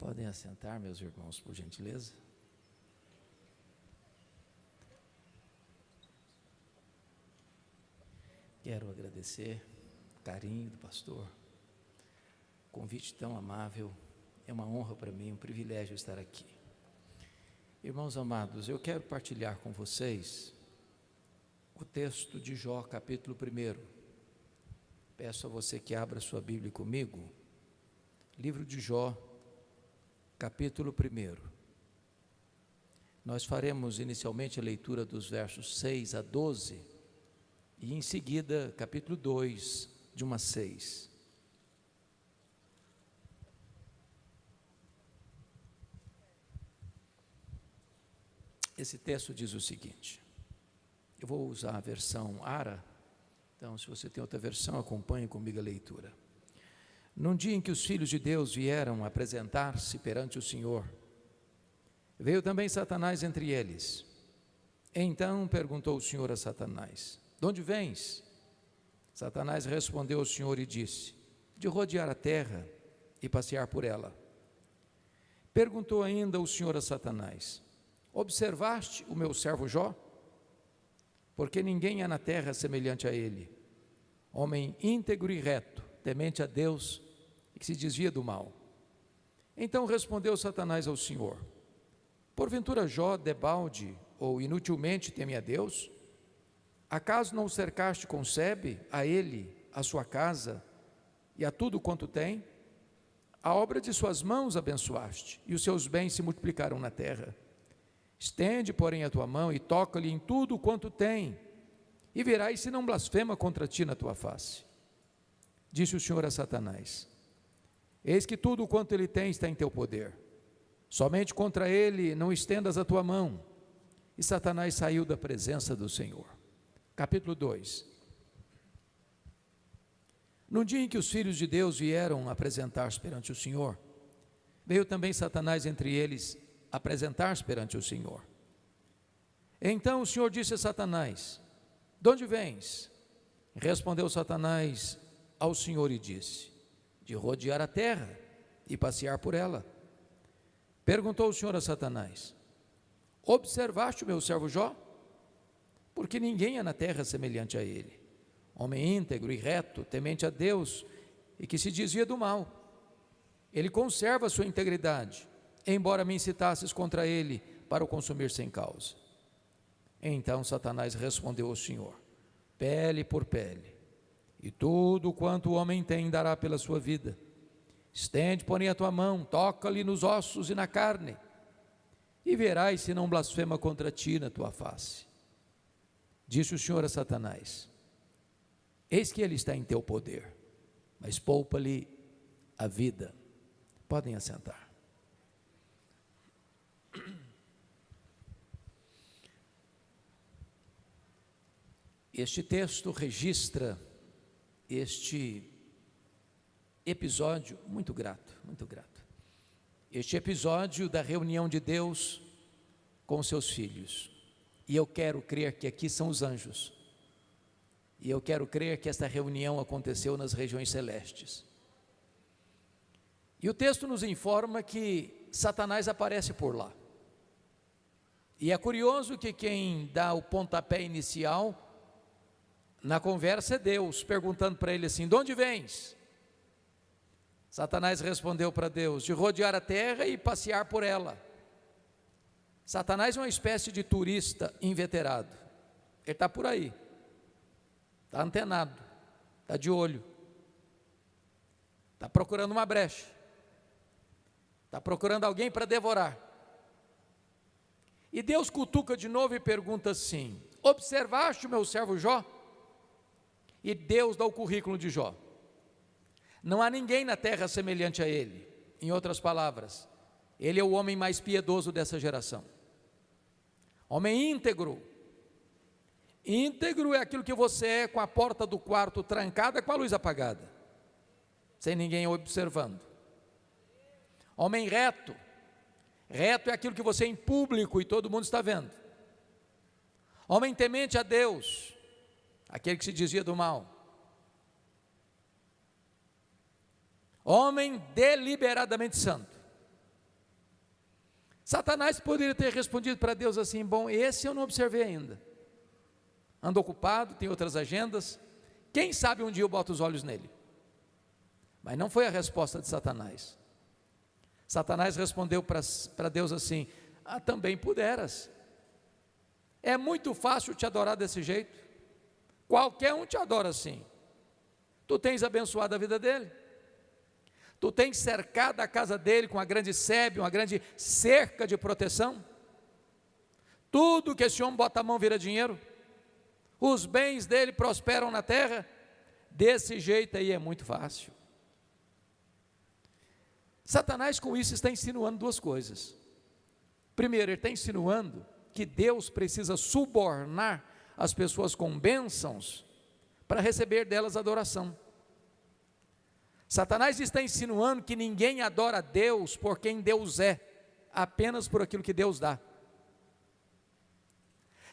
Podem assentar, meus irmãos, por gentileza. Quero agradecer o carinho do pastor, convite tão amável. É uma honra para mim, um privilégio estar aqui. Irmãos amados, eu quero partilhar com vocês o texto de Jó, capítulo 1. Peço a você que abra sua Bíblia comigo, livro de Jó, capítulo 1. Nós faremos inicialmente a leitura dos versos 6 a 12 e em seguida capítulo 2, de 1 a 6. Esse texto diz o seguinte, eu vou usar a versão ARA, então se você tem outra versão, acompanhe comigo a leitura. Num dia em que os filhos de Deus vieram apresentar-se perante o Senhor, veio também Satanás entre eles. Então perguntou o Senhor a Satanás: de onde vens? Satanás respondeu ao Senhor e disse: de rodear a terra e passear por ela. Perguntou ainda o Senhor a Satanás: observaste o meu servo Jó? Porque ninguém há na terra semelhante a ele, homem íntegro e reto, temente a Deus e que se desvia do mal. Então respondeu Satanás ao Senhor: porventura Jó debalde ou inutilmente teme a Deus? Acaso não o cercaste com sebe, a ele, a sua casa e a tudo quanto tem? A obra de suas mãos abençoaste, e os seus bens se multiplicaram na terra. Estende, porém, a tua mão e toca-lhe em tudo quanto tem, e verás se não blasfema contra ti na tua face. Disse o Senhor a Satanás: eis que tudo quanto ele tem está em teu poder, somente contra ele não estendas a tua mão. E Satanás saiu da presença do Senhor. Capítulo 2. No dia em que os filhos de Deus vieram apresentar-se perante o Senhor, veio também Satanás entre eles apresentar-se perante o Senhor. Então o Senhor disse a Satanás: de onde vens? Respondeu Satanás ao Senhor e disse: de rodear a terra e passear por ela. Perguntou o Senhor a Satanás: observaste o meu servo Jó? Porque ninguém há na terra semelhante a ele, homem íntegro e reto, temente a Deus e que se desvia do mal. Ele conserva a sua integridade, embora me incitasses contra ele para o consumir sem causa. Então Satanás respondeu ao Senhor: pele por pele, e tudo quanto o homem tem dará pela sua vida. Estende, porém, a tua mão, toca-lhe nos ossos e na carne, e verás se não blasfema contra ti na tua face. Disse o Senhor a Satanás: eis que ele está em teu poder, mas poupa-lhe a vida. Podem assentar. Este texto registra este episódio muito grato. Este episódio da reunião de Deus com seus filhos. E eu quero crer que aqui são os anjos. E eu quero crer que esta reunião aconteceu nas regiões celestes. E o texto nos informa que Satanás aparece por lá. E é curioso que quem dá o pontapé inicial na conversa é Deus, perguntando para ele assim: de onde vens? Satanás respondeu para Deus: de rodear a terra e passear por ela. Satanás é uma espécie de turista inveterado. Ele está por aí, está antenado, está de olho, está procurando uma brecha, está procurando alguém para devorar. E Deus cutuca de novo e pergunta assim: observaste o meu servo Jó? E Deus dá o currículo de Jó. Não há ninguém na terra semelhante a ele. Em outras palavras, ele é o homem mais piedoso dessa geração. Homem íntegro. Íntegro é aquilo que você é com a porta do quarto trancada, com a luz apagada, sem ninguém observando. Homem reto. Reto é aquilo que você é em público e todo mundo está vendo. Homem temente a Deus, aquele que se desvia do mal. Homem deliberadamente santo. Satanás poderia ter respondido para Deus assim: bom, esse eu não observei ainda, ando ocupado, tem outras agendas, quem sabe um dia eu boto os olhos nele. Mas não foi a resposta de Satanás. Satanás respondeu para Deus assim: também puderas, é muito fácil te adorar desse jeito, qualquer um te adora assim. Tu tens abençoado a vida dele, tu tens cercado a casa dele com uma grande sebe, uma grande cerca de proteção, tudo que esse homem bota a mão vira dinheiro, os bens dele prosperam na terra, desse jeito aí é muito fácil. Satanás com isso está insinuando duas coisas. Primeiro, ele está insinuando que Deus precisa subornar as pessoas com bênçãos para receber delas adoração. Satanás está insinuando que ninguém adora a Deus por quem Deus é, apenas por aquilo que Deus dá.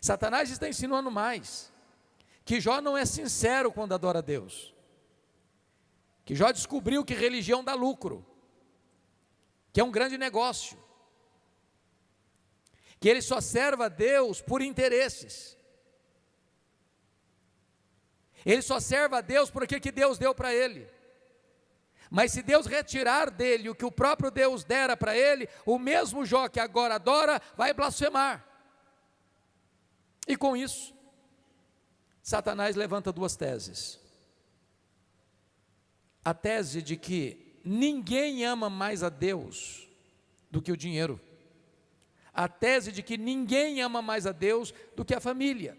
Satanás está insinuando mais, que Jó não é sincero quando adora a Deus, que Jó descobriu que religião dá lucro, que é um grande negócio, que ele só serve a Deus por interesses, ele só serve a Deus por aquilo que Deus deu para ele. Mas se Deus retirar dele o que o próprio Deus dera para ele, o mesmo Jó que agora adora, vai blasfemar. E com isso, Satanás levanta duas teses. A tese de que ninguém ama mais a Deus do que o dinheiro. A tese de que ninguém ama mais a Deus do que a família.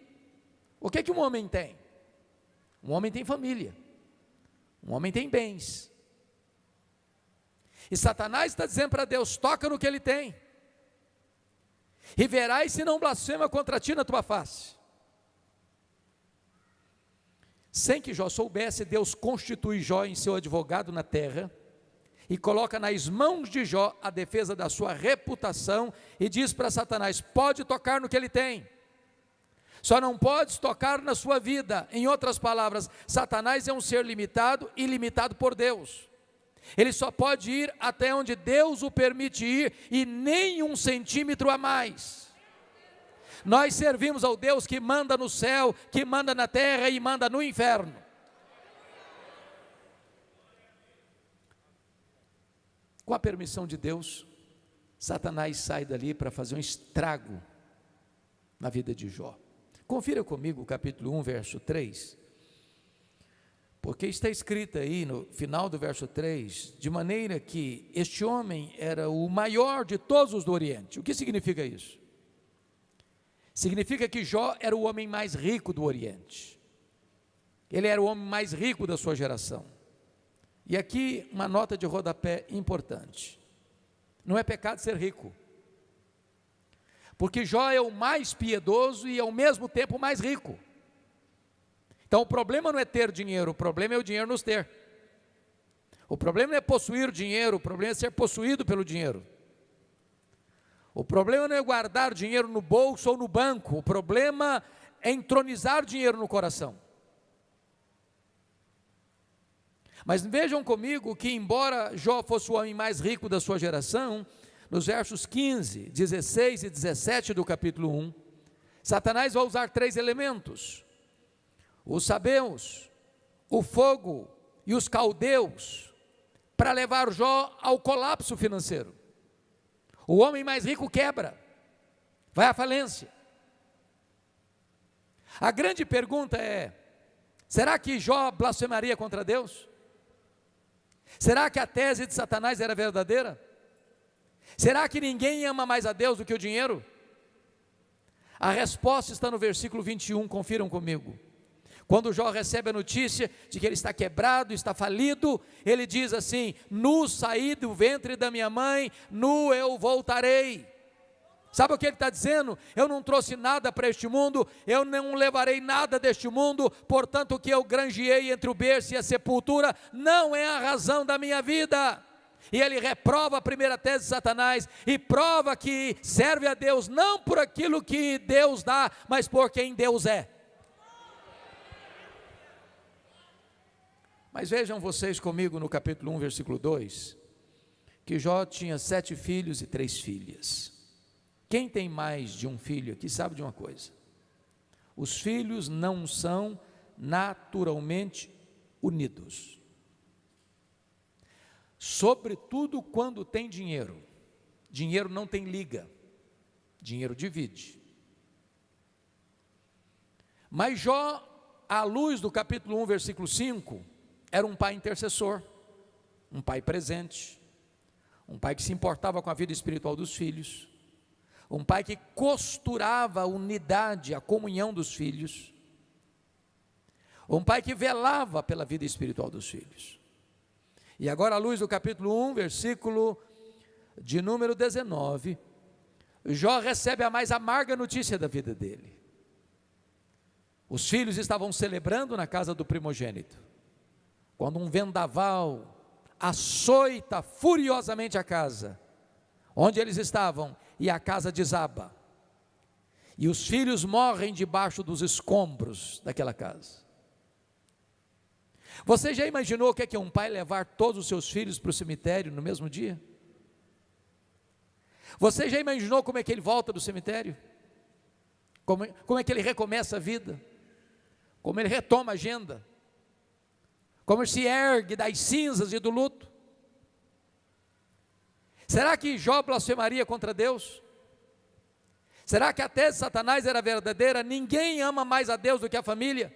O que um homem tem? Um homem tem família. Um homem tem bens. E Satanás está dizendo para Deus: toca no que ele tem, e verás se não blasfema contra ti na tua face. Sem que Jó soubesse, Deus constitui Jó em seu advogado na terra, e coloca nas mãos de Jó a defesa da sua reputação, e diz para Satanás: pode tocar no que ele tem, só não podes tocar na sua vida. Em outras palavras, Satanás é um ser limitado e limitado por Deus. Ele só pode ir até onde Deus o permite ir, e nem 1 centímetro a mais. Nós servimos ao Deus que manda no céu, que manda na terra e manda no inferno. Com a permissão de Deus, Satanás sai dali para fazer um estrago na vida de Jó. Confira comigo o capítulo 1, verso 3. Porque está escrito aí no final do verso 3, de maneira que este homem era o maior de todos os do Oriente. O que significa isso? Significa que Jó era o homem mais rico do Oriente. Ele era o homem mais rico da sua geração. E aqui uma nota de rodapé importante: não é pecado ser rico, porque Jó é o mais piedoso e ao mesmo tempo o mais rico. Então o problema não é ter dinheiro, o problema é o dinheiro nos ter. O problema não é possuir dinheiro, o problema é ser possuído pelo dinheiro. O problema não é guardar dinheiro no bolso ou no banco, o problema é entronizar dinheiro no coração. Mas vejam comigo que, embora Jó fosse o homem mais rico da sua geração, nos versos 15, 16 e 17 do capítulo 1, Satanás vai usar 3 elementos: os sabeus, o fogo e os caldeus, para levar Jó ao colapso financeiro. O homem mais rico quebra, vai à falência. A grande pergunta é: será que Jó blasfemaria contra Deus? Será que a tese de Satanás era verdadeira? Será que ninguém ama mais a Deus do que o dinheiro? A resposta está no versículo 21, confiram comigo. Quando Jó recebe a notícia de que ele está quebrado, está falido, ele diz assim: nu saí do ventre da minha mãe, nu eu voltarei. Sabe o que ele está dizendo? Eu não trouxe nada para este mundo, eu não levarei nada deste mundo, portanto o que eu granjeei entre o berço e a sepultura não é a razão da minha vida. E ele reprova a primeira tese de Satanás e prova que serve a Deus não por aquilo que Deus dá, mas por quem Deus é. Mas vejam vocês comigo no capítulo 1, versículo 2, que Jó tinha 7 filhos e 3 filhas. Quem tem mais de um filho aqui sabe de uma coisa: os filhos não são naturalmente unidos, sobretudo quando tem dinheiro. Dinheiro não tem liga, dinheiro divide. Mas Jó, à luz do capítulo 1, versículo 5, era um pai intercessor, um pai presente, um pai que se importava com a vida espiritual dos filhos, um pai que costurava a unidade, a comunhão dos filhos, um pai que velava pela vida espiritual dos filhos. E agora, à luz do capítulo 1, versículo de número 19, Jó recebe a mais amarga notícia da vida dele. Os filhos estavam celebrando na casa do primogênito, quando um vendaval açoita furiosamente a casa onde eles estavam, e a casa desaba, e os filhos morrem debaixo dos escombros daquela casa. Você já imaginou o que é um pai levar todos os seus filhos para o cemitério no mesmo dia? Você já imaginou como é que ele volta do cemitério? Como é que ele recomeça a vida? Como ele retoma a agenda? Como ele se ergue das cinzas e do luto? Será que Jó blasfemaria contra Deus? Será que a tese de Satanás era verdadeira? Ninguém ama mais a Deus do que a família?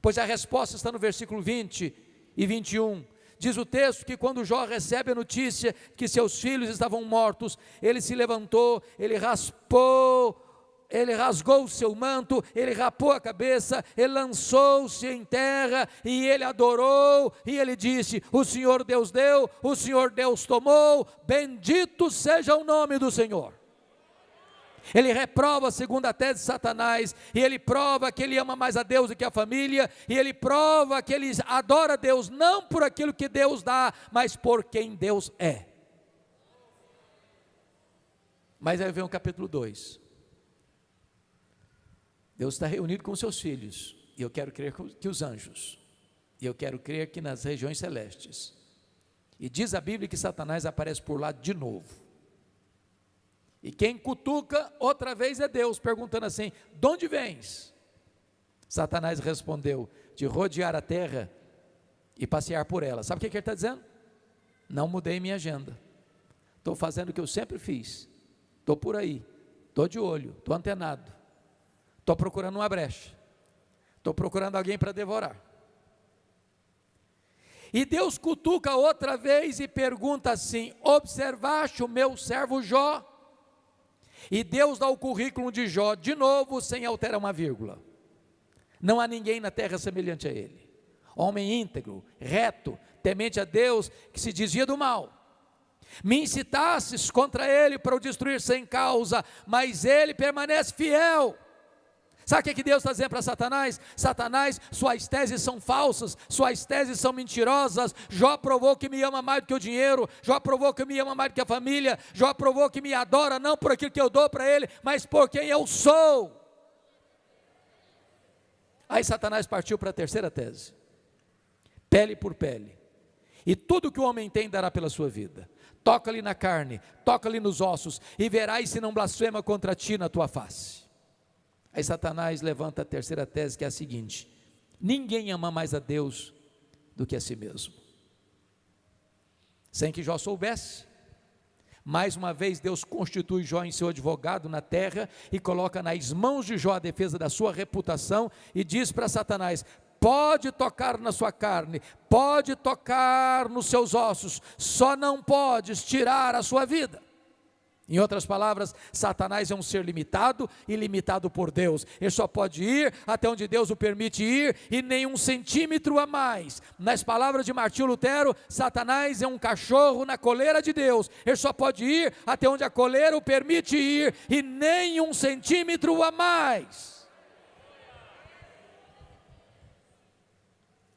Pois a resposta está no versículo 20 e 21. Diz o texto que quando Jó recebe a notícia que seus filhos estavam mortos, ele se levantou, ele rasgou o seu manto, ele rapou a cabeça, ele lançou-se em terra, e ele adorou, e ele disse: o Senhor Deus deu, o Senhor Deus tomou, bendito seja o nome do Senhor. Ele reprova segundo a tese de Satanás, e ele prova que ele ama mais a Deus do que a família, e ele prova que ele adora a Deus, não por aquilo que Deus dá, mas por quem Deus é. Mas aí vem o capítulo 2, Deus está reunido com seus filhos, e eu quero crer que os anjos, e eu quero crer que nas regiões celestes, e diz a Bíblia que Satanás aparece por lá de novo, e quem cutuca outra vez é Deus, perguntando assim: de onde vens? Satanás respondeu: de rodear a terra e passear por ela. Sabe o que ele está dizendo? Não mudei minha agenda, estou fazendo o que eu sempre fiz, estou por aí, estou de olho, estou antenado, estou procurando uma brecha, estou procurando alguém para devorar. E Deus cutuca outra vez e pergunta assim: observaste o meu servo Jó? E Deus dá o currículo de Jó, de novo, sem alterar uma vírgula. Não há ninguém na terra semelhante a ele, homem íntegro, reto, temente a Deus, que se desvia do mal. Me incitasses contra ele para o destruir sem causa, mas ele permanece fiel. Sabe o que Deus está dizendo para Satanás? Satanás, suas teses são falsas, suas teses são mentirosas. Jó provou que me ama mais do que o dinheiro, Jó provou que me ama mais do que a família, Jó provou que me adora não por aquilo que eu dou para ele, mas por quem eu sou. Aí Satanás partiu para a terceira tese: pele por pele, e tudo que o homem tem dará pela sua vida. Toca-lhe na carne, toca-lhe nos ossos, e verás se não blasfema contra ti na tua face. Aí Satanás levanta a terceira tese, que é a seguinte: ninguém ama mais a Deus do que a si mesmo. Sem que Jó soubesse, mais uma vez Deus constitui Jó em seu advogado na terra, e coloca nas mãos de Jó a defesa da sua reputação, e diz para Satanás: pode tocar na sua carne, pode tocar nos seus ossos, só não podes tirar a sua vida. Em outras palavras, Satanás é um ser limitado e limitado por Deus. Ele só pode ir até onde Deus o permite ir, e nem um centímetro a mais. Nas palavras de Martinho Lutero, Satanás é um cachorro na coleira de Deus. Ele só pode ir até onde a coleira o permite ir, e nem um centímetro a mais.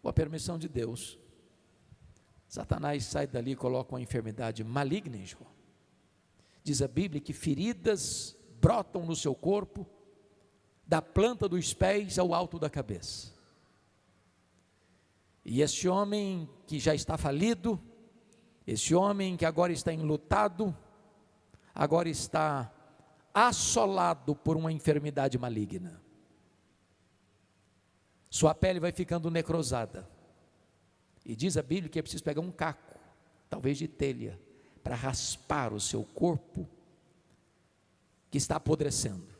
Com a permissão de Deus, Satanás sai dali e coloca uma enfermidade maligna em Jó. Diz a Bíblia que feridas brotam no seu corpo, da planta dos pés ao alto da cabeça. E este homem que já está falido, esse homem que agora está enlutado, agora está assolado por uma enfermidade maligna. Sua pele vai ficando necrosada. E diz a Bíblia que é preciso pegar um caco, talvez de telha, para raspar o seu corpo que está apodrecendo.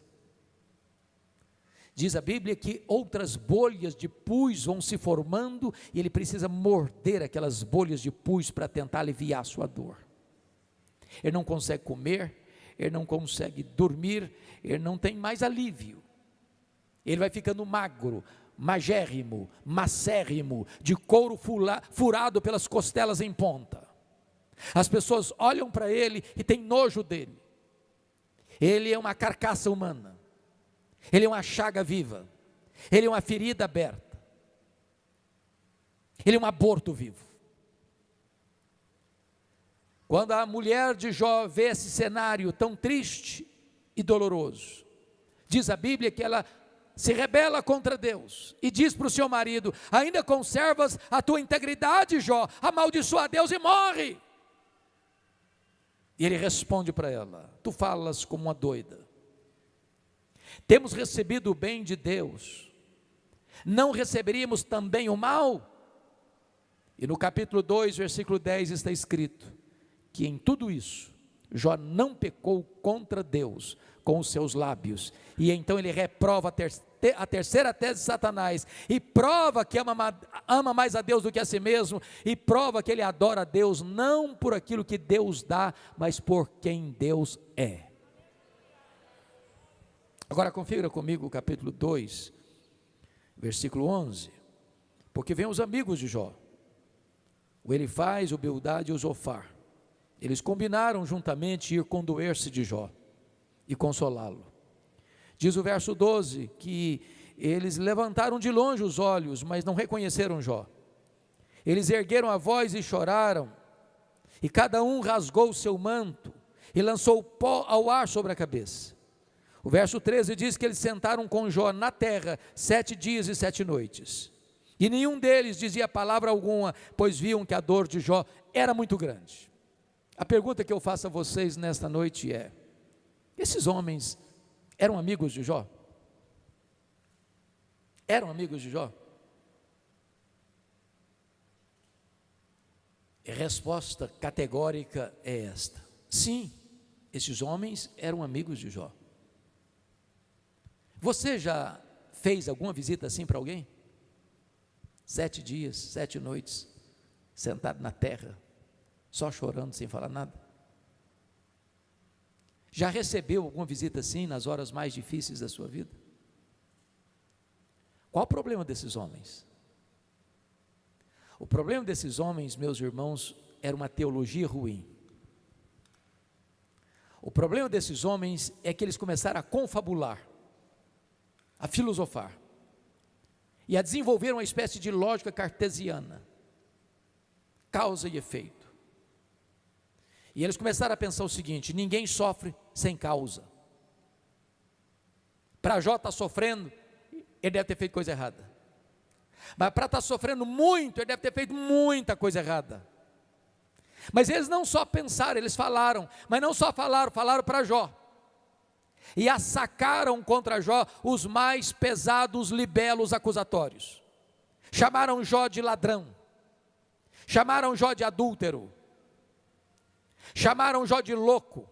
Diz a Bíblia que outras bolhas de pus vão se formando e ele precisa morder aquelas bolhas de pus para tentar aliviar a sua dor. Ele não consegue comer, ele não consegue dormir, ele não tem mais alívio. Ele vai ficando magro, magérrimo, macérrimo, de couro furado pelas costelas em ponta. As pessoas olham para ele e têm nojo dele. Ele é uma carcaça humana, ele é uma chaga viva, ele é uma ferida aberta, ele é um aborto vivo. Quando a mulher de Jó vê esse cenário tão triste e doloroso, diz a Bíblia que ela se rebela contra Deus e diz para o seu marido: ainda conservas a tua integridade, Jó? Amaldiçoa a Deus e morre. E ele responde para ela: tu falas como uma doida. Temos recebido o bem de Deus, não receberíamos também o mal? E no capítulo 2, versículo 10 está escrito que em tudo isso Jó não pecou contra Deus com os seus lábios, e então ele reprova a terceira tese de Satanás, e prova que ama mais a Deus do que a si mesmo, e prova que ele adora a Deus não por aquilo que Deus dá, mas por quem Deus é. Agora confira comigo o capítulo 2, versículo 11, porque vem os amigos de Jó, o Elifaz, o Bildade e o Zofar. Eles combinaram juntamente ir condoer-se de Jó e consolá-lo. Diz o verso 12 que eles levantaram de longe os olhos, mas não reconheceram Jó. Eles ergueram a voz e choraram, e cada um rasgou o seu manto e lançou pó ao ar sobre a cabeça. O verso 13 diz que eles sentaram com Jó na terra 7 dias e 7 noites, e nenhum deles dizia palavra alguma, pois viam que a dor de Jó era muito grande. A pergunta que eu faço a vocês nesta noite é: esses homens eram amigos de Jó? Eram amigos de Jó? A resposta categórica é esta: sim, esses homens eram amigos de Jó. Você já fez alguma visita assim para alguém? 7 dias, 7 noites, sentado na terra, só chorando, sem falar nada? Já recebeu alguma visita assim nas horas mais difíceis da sua vida? Qual o problema desses homens? O problema desses homens, meus irmãos, era uma teologia ruim. O problema desses homens é que eles começaram a confabular, a filosofar e a desenvolver uma espécie de lógica cartesiana, causa e efeito. E eles começaram a pensar o seguinte: ninguém sofre sem causa. Para Jó estar sofrendo, ele deve ter feito coisa errada. Mas para estar sofrendo muito, ele deve ter feito muita coisa errada. Mas eles não só pensaram, eles falaram, mas não só falaram para Jó. E assacaram contra Jó os mais pesados libelos acusatórios. Chamaram Jó de ladrão, chamaram Jó de adúltero, chamaram Jó de louco,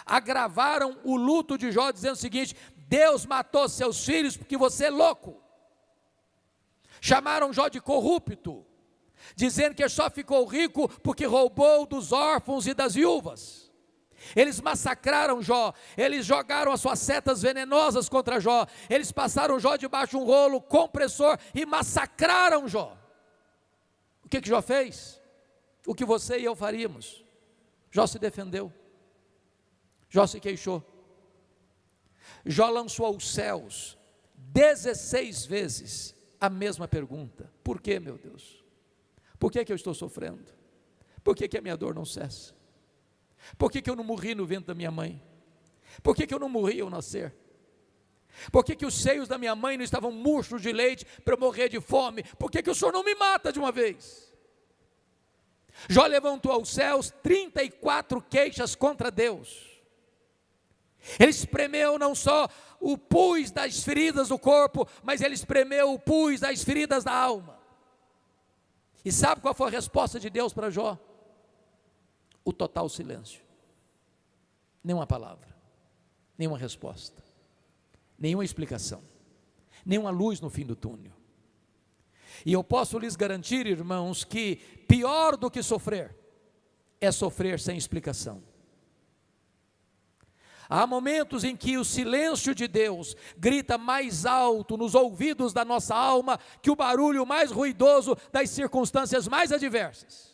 agravaram o luto de Jó dizendo o seguinte: Deus matou seus filhos porque você é louco. Chamaram Jó de corrupto, dizendo que só ficou rico porque roubou dos órfãos e das viúvas. Eles massacraram Jó, eles jogaram as suas setas venenosas contra Jó, eles passaram Jó debaixo de um rolo compressor e massacraram Jó. O que Jó fez? O que você e eu faríamos? Jó se defendeu, Jó se queixou, Jó lançou aos céus 16 vezes a mesma pergunta: por que, meu Deus? Por que eu estou sofrendo? Por que a minha dor não cessa? Por que eu não morri no ventre da minha mãe? Por que eu não morri ao nascer? Por que os seios da minha mãe não estavam murchos de leite para eu morrer de fome? Por que o Senhor não me mata de uma vez? Jó levantou aos céus 34 queixas contra Deus. Ele espremeu não só o pus das feridas do corpo, mas ele espremeu o pus das feridas da alma. E sabe qual foi a resposta de Deus para Jó? O total silêncio. Nenhuma palavra, nenhuma resposta, nenhuma explicação, nenhuma luz no fim do túnel. E eu posso lhes garantir, irmãos, que pior do que sofrer é sofrer sem explicação. Há momentos em que o silêncio de Deus grita mais alto nos ouvidos da nossa alma que o barulho mais ruidoso das circunstâncias mais adversas.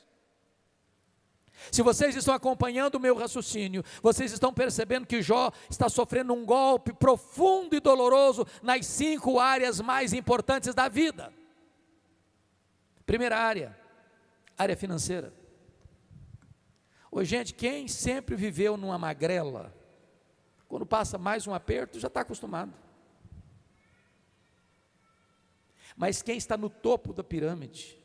Se vocês estão acompanhando o meu raciocínio, vocês estão percebendo que Jó está sofrendo um golpe profundo e doloroso nas 5 áreas mais importantes da vida. Primeira área financeira. Ô gente, quem sempre viveu numa magrela, quando passa mais um aperto, já está acostumado. Mas quem está no topo da pirâmide,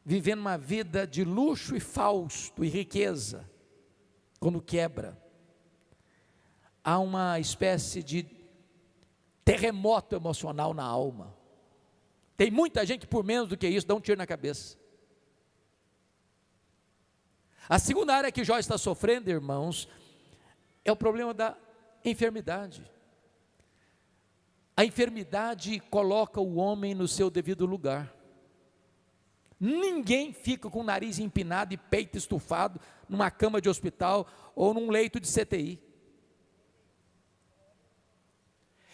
vivendo uma vida de luxo e fausto e riqueza, quando quebra, há uma espécie de terremoto emocional na alma. Tem muita gente que por menos do que isso dá um tiro na cabeça. A segunda área que Jó está sofrendo, irmãos, é o problema da enfermidade. A enfermidade coloca o homem no seu devido lugar. Ninguém fica com o nariz empinado e peito estufado numa cama de hospital ou num leito de CTI.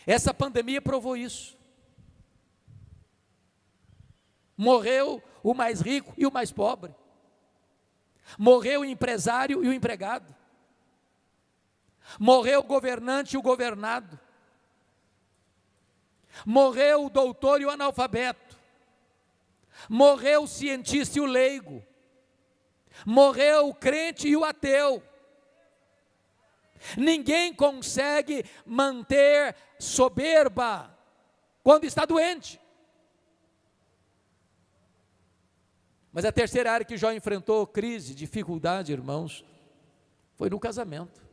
Essa pandemia provou isso. Morreu o mais rico e o mais pobre. Morreu o empresário e o empregado. Morreu o governante e o governado. Morreu o doutor e o analfabeto. Morreu o cientista e o leigo. Morreu o crente e o ateu. Ninguém consegue manter soberba quando está doente. Mas a terceira área que Jó enfrentou crise, dificuldade, irmãos, foi no casamento.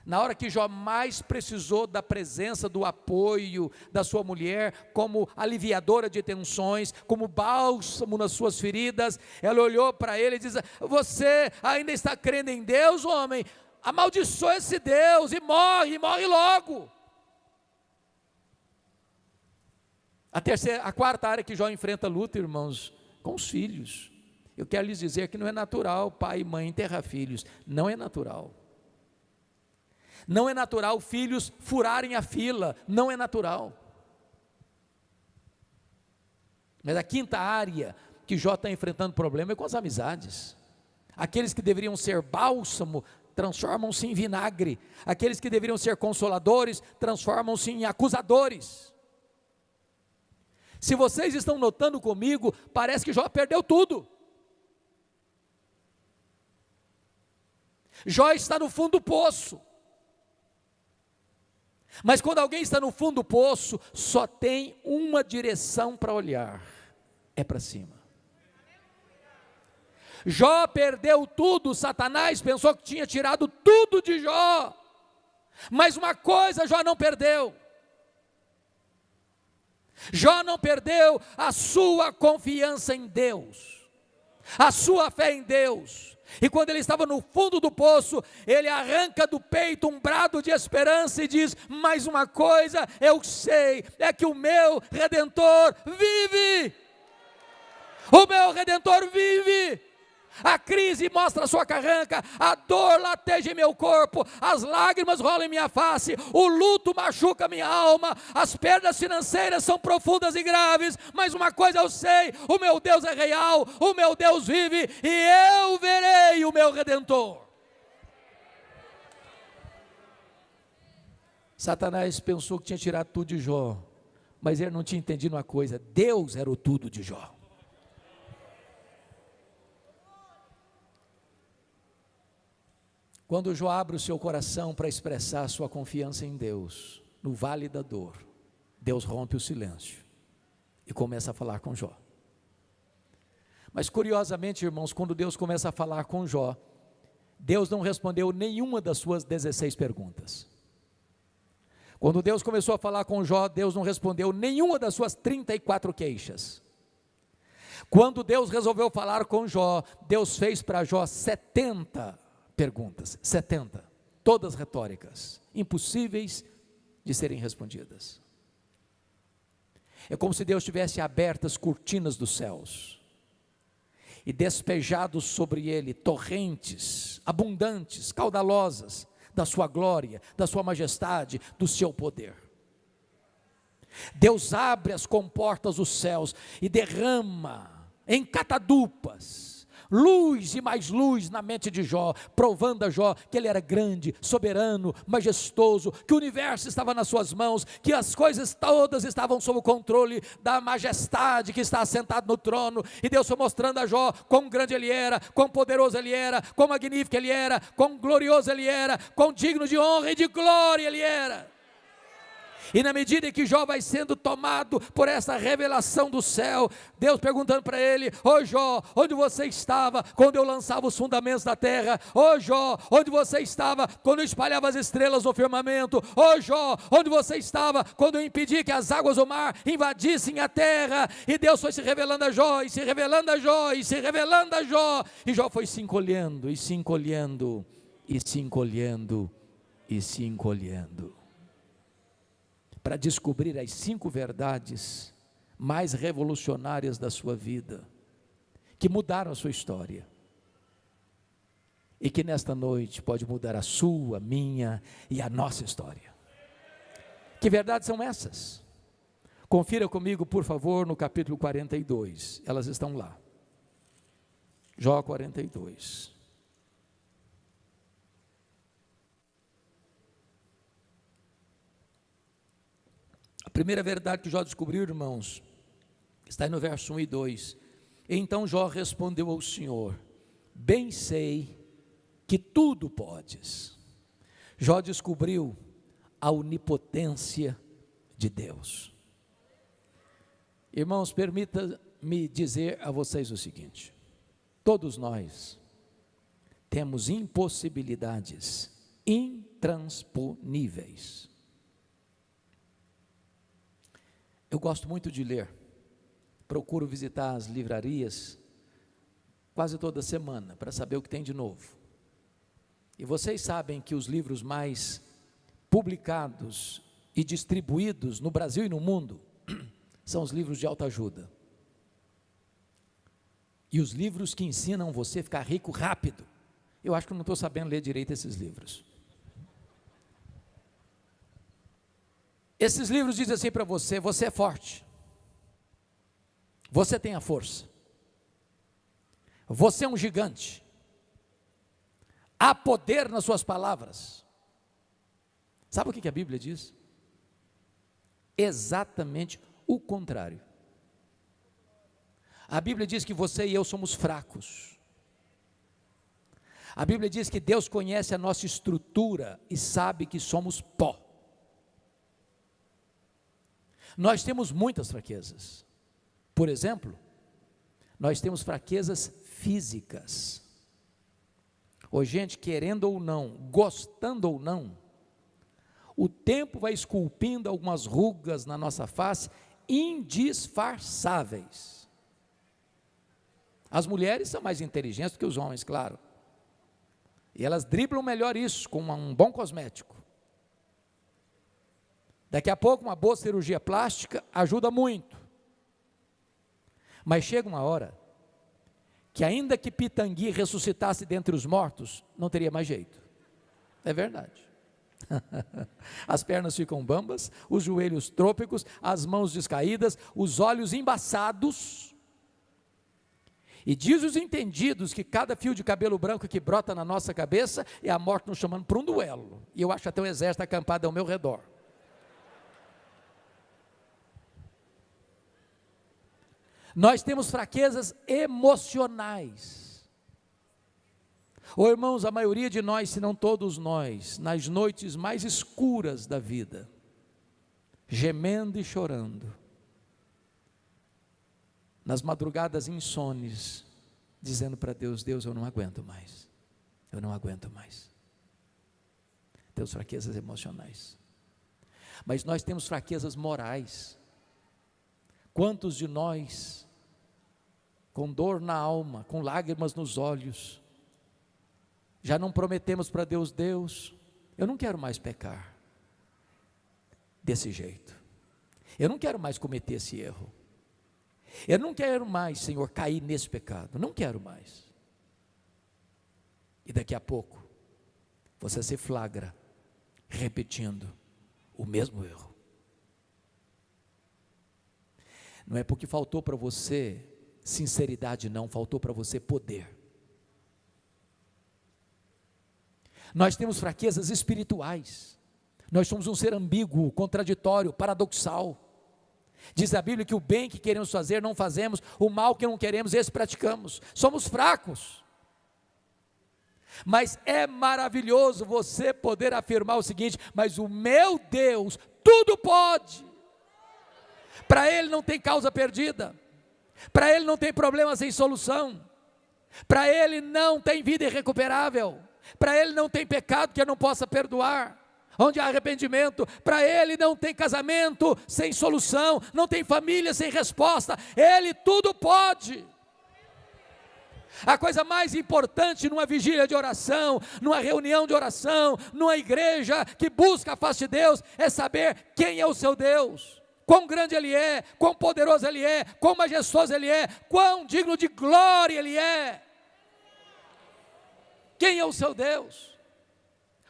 Na hora que Jó mais precisou da presença, do apoio da sua mulher, como aliviadora de tensões, como bálsamo nas suas feridas, ela olhou para ele e disse: você ainda está crendo em Deus, homem? Amaldiçoa esse Deus e morre logo. A quarta área que Jó enfrenta luta, irmãos, com os filhos. Eu quero lhes dizer que não é natural pai e mãe enterrar filhos, não é natural. Não é natural filhos furarem a fila, não é natural. Mas a quinta área que Jó está enfrentando problema é com as amizades. Aqueles que deveriam ser bálsamo, transformam-se em vinagre. Aqueles que deveriam ser consoladores, transformam-se em acusadores. Se vocês estão notando comigo, parece que Jó perdeu tudo. Jó está no fundo do poço. Mas quando alguém está no fundo do poço, só tem uma direção para olhar, é para cima. Jó perdeu tudo, Satanás pensou que tinha tirado tudo de Jó, mas uma coisa Jó não perdeu. Jó não perdeu a sua confiança em Deus, a sua fé em Deus. E quando ele estava no fundo do poço, ele arranca do peito um brado de esperança e diz: mais uma coisa eu sei, é que o meu Redentor vive. O meu Redentor vive. A crise mostra a sua carranca, a dor lateja em meu corpo, as lágrimas rolam em minha face, o luto machuca minha alma, as perdas financeiras são profundas e graves, mas uma coisa eu sei: o meu Deus é real, o meu Deus vive e eu verei o meu Redentor. Satanás pensou que tinha tirado tudo de Jó, mas ele não tinha entendido uma coisa: Deus era o tudo de Jó. Quando Jó abre o seu coração para expressar a sua confiança em Deus, no vale da dor, Deus rompe o silêncio e começa a falar com Jó. Mas curiosamente, irmãos, quando Deus começa a falar com Jó, Deus não respondeu nenhuma das suas 16 perguntas. Quando Deus começou a falar com Jó, Deus não respondeu nenhuma das suas 34 queixas. Quando Deus resolveu falar com Jó, Deus fez para Jó 70 perguntas, 70, todas retóricas, impossíveis de serem respondidas. É como se Deus tivesse aberto as cortinas dos céus e despejado sobre ele torrentes abundantes, caudalosas, da sua glória, da sua majestade, do seu poder. Deus abre as comportas dos céus e derrama em catadupas luz e mais luz na mente de Jó, provando a Jó que ele era grande, soberano, majestoso, que o universo estava nas suas mãos, que as coisas todas estavam sob o controle da majestade que está assentado no trono. E Deus foi mostrando a Jó quão grande ele era, quão poderoso ele era, quão magnífico ele era, quão glorioso ele era, quão digno de honra e de glória ele era. E na medida que Jó vai sendo tomado por essa revelação do céu, Deus perguntando para ele: ô Jó, onde você estava quando eu lançava os fundamentos da terra? Ô Jó, onde você estava quando eu espalhava as estrelas no firmamento? Ô Jó, onde você estava quando eu impedi que as águas do mar invadissem a terra? E Deus foi se revelando a Jó, e se revelando a Jó, e se revelando a Jó, e Jó foi se encolhendo, e se encolhendo, e se encolhendo, e se encolhendo, para descobrir as 5 verdades mais revolucionárias da sua vida, que mudaram a sua história, e que nesta noite pode mudar a sua, a minha e a nossa história. Que verdades são essas? Confira comigo, por favor, no capítulo 42, elas estão lá, Jó 42. A primeira verdade que Jó descobriu, irmãos, está aí no verso 1 e 2. Então Jó respondeu ao Senhor: bem sei que tudo podes. Jó descobriu a onipotência de Deus. Irmãos, permita-me dizer a vocês o seguinte: todos nós temos impossibilidades intransponíveis. Eu gosto muito de ler, procuro visitar as livrarias quase toda semana para saber o que tem de novo. E vocês sabem que os livros mais publicados e distribuídos no Brasil e no mundo são os livros de autoajuda. E os livros que ensinam você a ficar rico rápido. Eu acho que eu não estou sabendo ler direito esses livros. Esses livros dizem assim para você: você é forte, você tem a força, você é um gigante, há poder nas suas palavras. Sabe o que a Bíblia diz? Exatamente o contrário. A Bíblia diz que você e eu somos fracos. A Bíblia diz que Deus conhece a nossa estrutura e sabe que somos pó. Nós temos muitas fraquezas. Por exemplo, nós temos fraquezas físicas. Ô gente, querendo ou não, gostando ou não, o tempo vai esculpindo algumas rugas na nossa face indisfarçáveis. As mulheres são mais inteligentes do que os homens, claro. E elas driblam melhor isso com um bom cosmético. Daqui a pouco uma boa cirurgia plástica ajuda muito. Mas chega uma hora que ainda que Pitangui ressuscitasse dentre os mortos, não teria mais jeito. É verdade. As pernas ficam bambas, os joelhos trôpegos, as mãos descaídas, os olhos embaçados. E diz os entendidos que cada fio de cabelo branco que brota na nossa cabeça é a morte nos chamando para um duelo. E eu acho até um exército acampado ao meu redor. Nós temos fraquezas emocionais. Ô irmãos, a maioria de nós, se não todos nós, nas noites mais escuras da vida, gemendo e chorando, nas madrugadas insones, dizendo para Deus: Deus, eu não aguento mais, eu não aguento mais. Temos fraquezas emocionais, mas nós temos fraquezas morais. Quantos de nós, com dor na alma, com lágrimas nos olhos, já não prometemos para Deus: Deus, eu não quero mais pecar desse jeito, eu não quero mais cometer esse erro, eu não quero mais, Senhor, cair nesse pecado, não quero mais. E daqui a pouco, você se flagra repetindo o mesmo erro. Não é porque faltou para você sinceridade, não, faltou para você poder. Nós temos fraquezas espirituais, nós somos um ser ambíguo, contraditório, paradoxal. Diz a Bíblia que o bem que queremos fazer não fazemos, o mal que não queremos, esse praticamos. Somos fracos. Mas é maravilhoso você poder afirmar o seguinte: mas o meu Deus tudo pode. Para Ele não tem causa perdida, para Ele não tem problema sem solução, para Ele não tem vida irrecuperável, para Ele não tem pecado que eu não possa perdoar. Onde há arrependimento, para Ele não tem casamento sem solução, não tem família sem resposta, Ele tudo pode. A coisa mais importante numa vigília de oração, numa reunião de oração, numa igreja que busca a face de Deus, é saber quem é o seu Deus, quão grande Ele é, quão poderoso Ele é, quão majestoso Ele é, quão digno de glória Ele é. Quem é o seu Deus?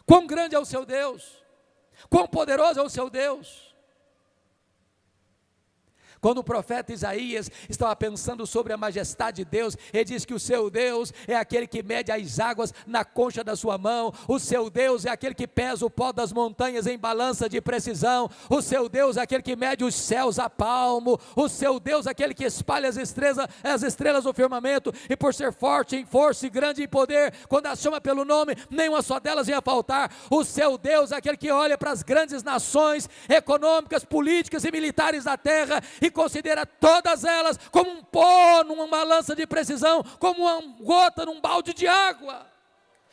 Quão grande é o seu Deus, quão poderoso é o seu Deus. Quando o profeta Isaías estava pensando sobre a majestade de Deus, ele diz que o seu Deus é aquele que mede as águas na concha da sua mão, o seu Deus é aquele que pesa o pó das montanhas em balança de precisão, o seu Deus é aquele que mede os céus a palmo, o seu Deus é aquele que espalha as estrelas no firmamento, e por ser forte em força e grande em poder, quando as chama pelo nome, nenhuma só delas ia faltar. O seu Deus é aquele que olha para as grandes nações econômicas, políticas e militares da terra, e considera todas elas como um pó numa balança de precisão, como uma gota num balde de água.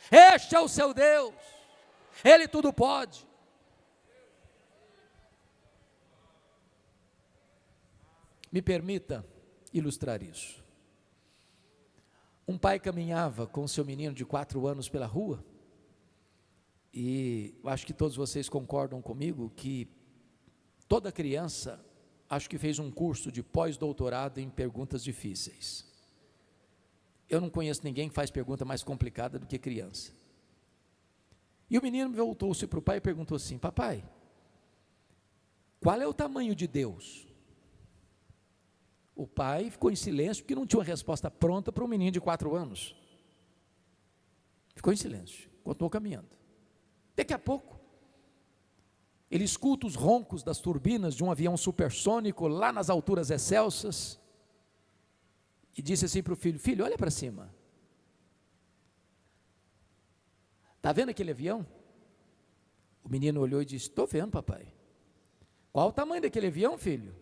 Este é o seu Deus, Ele tudo pode. Me permita ilustrar isso. Um pai caminhava com seu menino de 4 anos pela rua, e acho que todos vocês concordam comigo que toda criança, acho que fez um curso de pós-doutorado em perguntas difíceis. Eu não conheço ninguém que faz pergunta mais complicada do que criança. E o menino voltou-se para o pai e perguntou assim: papai, qual é o tamanho de Deus? O pai ficou em silêncio, porque não tinha uma resposta pronta para um menino de 4 anos. Ficou em silêncio, continuou caminhando. Daqui a pouco, ele escuta os roncos das turbinas de um avião supersônico lá nas alturas excelsas, e disse assim para o filho: filho, olha para cima, está vendo aquele avião? O menino olhou e disse: estou vendo, papai. Qual o tamanho daquele avião, filho?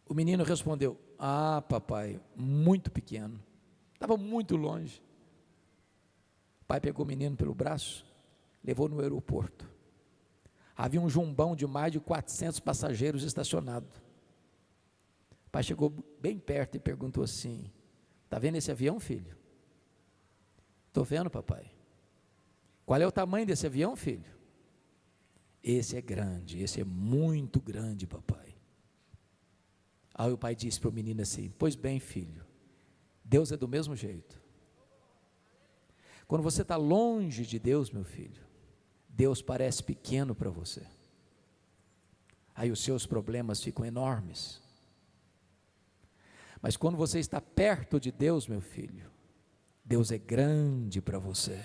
O menino respondeu: ah, papai, muito pequeno, estava muito longe. O pai pegou o menino pelo braço, levou no aeroporto. Havia um jumbão de mais de 400 passageiros estacionados. O pai chegou bem perto e perguntou assim: está vendo esse avião, filho? Estou vendo, papai. Qual é o tamanho desse avião, filho? Esse é grande, esse é muito grande, papai. Aí o pai disse para o menino assim: pois bem, filho, Deus é do mesmo jeito. Quando você está longe de Deus, meu filho, Deus parece pequeno para você. Aí os seus problemas ficam enormes. Mas quando você está perto de Deus, meu filho, Deus é grande para você.